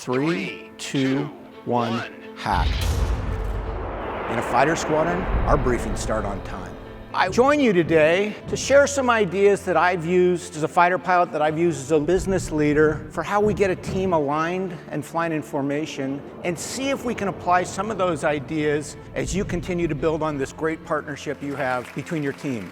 3, 2, 1, hack. In a fighter squadron, our briefings start on time. I join you today to share some ideas that I've used as a fighter pilot, that I've used as a business leader, for how we get a team aligned and flying in formation, and see if we can apply some of those ideas as you continue to build on this great partnership you have between your team.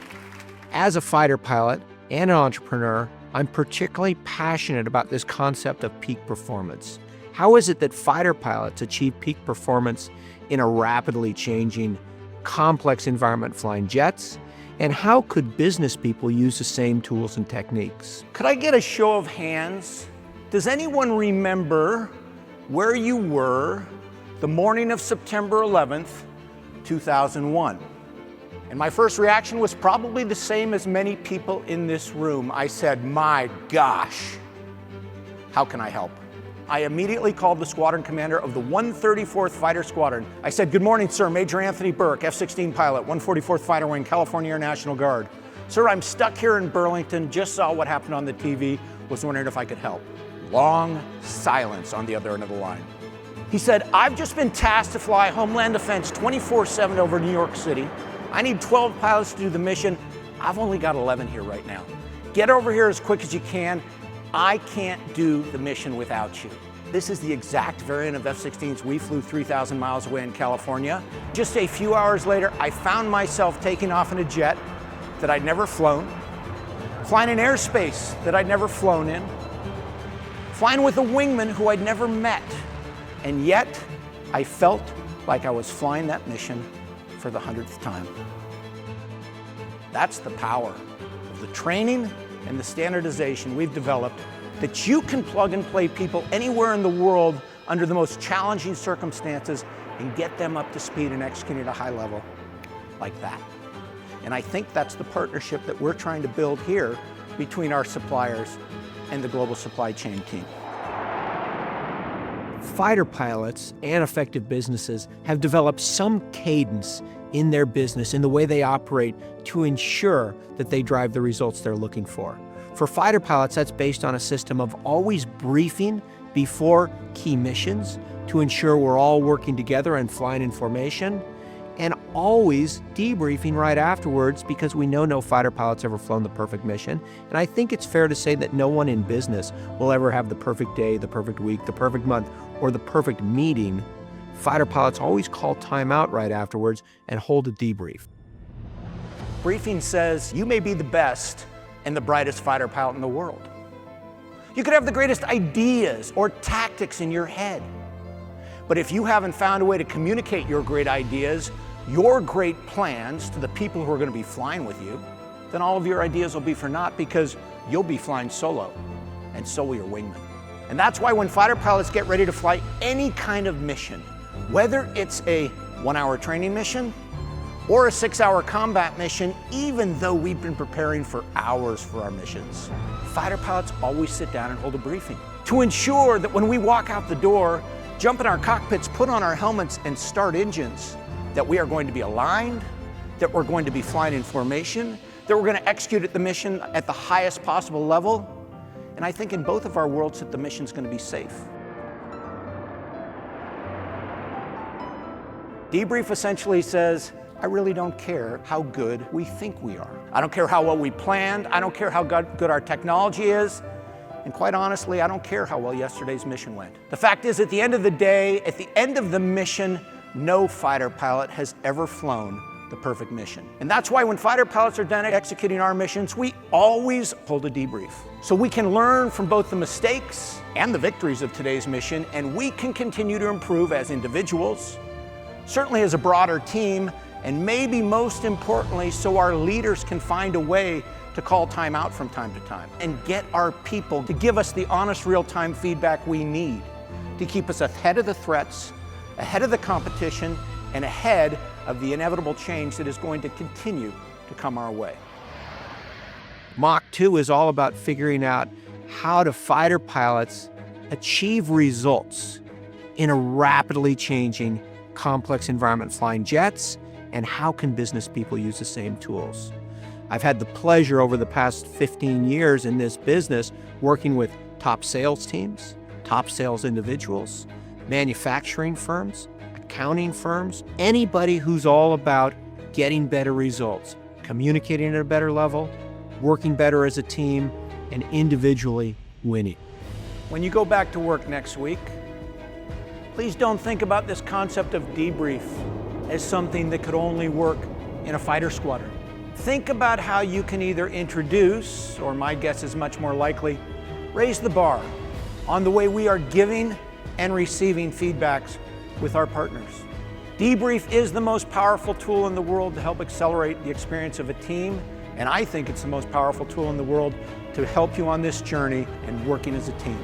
As a fighter pilot and an entrepreneur, I'm particularly passionate about this concept of peak performance. How is it that fighter pilots achieve peak performance in a rapidly changing, complex environment flying jets? And how could business people use the same tools and techniques? Could I get a show of hands? Does anyone remember where you were the morning of September 11th, 2001? And my first reaction was probably the same as many people in this room. I said, my gosh, how can I help? I immediately called the squadron commander of the 134th Fighter Squadron. I said, good morning, sir, Major Anthony Bourke, F-16 pilot, 144th Fighter Wing, California Air National Guard. Sir, I'm stuck here in Burlington, just saw what happened on the TV, was wondering if I could help. Long silence on the other end of the line. He said, I've just been tasked to fly Homeland Defense 24/7 over New York City. I need 12 pilots to do the mission. I've only got 11 here right now. Get over here as quick as you can. I can't do the mission without you. This is the exact variant of F-16s we flew 3,000 miles away in California. Just a few hours later, I found myself taking off in a jet that I'd never flown, flying in airspace that I'd never flown in, flying with a wingman who I'd never met. And yet, I felt like I was flying that mission for the 100th time. That's the power of the training and the standardization we've developed, that you can plug and play people anywhere in the world under the most challenging circumstances and get them up to speed and execute at a high level like that. And I think that's the partnership that we're trying to build here between our suppliers and the global supply chain team. Fighter pilots and effective businesses have developed some cadence in their business, in the way they operate, to ensure that they drive the results they're looking for. For fighter pilots, that's based on a system of always briefing before key missions to ensure we're all working together and flying in formation, and always debriefing right afterwards, because we know no fighter pilot's ever flown the perfect mission. And I think it's fair to say that no one in business will ever have the perfect day, the perfect week, the perfect month, or the perfect meeting. Fighter pilots always call time out right afterwards and hold a debrief. Briefing says you may be the best and the brightest fighter pilot in the world. You could have the greatest ideas or tactics in your head. But if you haven't found a way to communicate your great ideas, your great plans to the people who are going to be flying with you, then all of your ideas will be for naught, because you'll be flying solo, and so will your wingman. And that's why when fighter pilots get ready to fly any kind of mission, whether it's a 1-hour training mission or a 6-hour combat mission, even though we've been preparing for hours for our missions, fighter pilots always sit down and hold a briefing to ensure that when we walk out the door, jump in our cockpits, put on our helmets, and start engines, that we are going to be aligned, that we're going to be flying in formation, that we're going to execute at the mission at the highest possible level. And I think in both of our worlds that the mission's going to be safe. Debrief essentially says, I really don't care how good we think we are. I don't care how well we planned. I don't care how good our technology is. And quite honestly, I don't care how well yesterday's mission went. The fact is, at the end of the day, at the end of the mission, no fighter pilot has ever flown the perfect mission. And that's why when fighter pilots are done executing our missions, we always hold a debrief. So we can learn from both the mistakes and the victories of today's mission, and we can continue to improve as individuals, certainly as a broader team, and maybe most importantly, so our leaders can find a way to call time out from time to time and get our people to give us the honest, real-time feedback we need to keep us ahead of the threats, ahead of the competition, and ahead of the inevitable change that is going to continue to come our way. Mach 2 is all about figuring out how do fighter pilots achieve results in a rapidly changing, complex environment flying jets, and how can business people use the same tools. I've had the pleasure over the past 15 years in this business working with top sales teams, top sales individuals, manufacturing firms, accounting firms, anybody who's all about getting better results, communicating at a better level, working better as a team, and individually winning. When you go back to work next week, please don't think about this concept of debrief as something that could only work in a fighter squadron. Think about how you can either introduce, or my guess is much more likely, raise the bar on the way we are giving and receiving feedbacks with our partners. Debrief is the most powerful tool in the world to help accelerate the experience of a team, and I think it's the most powerful tool in the world to help you on this journey and working as a team.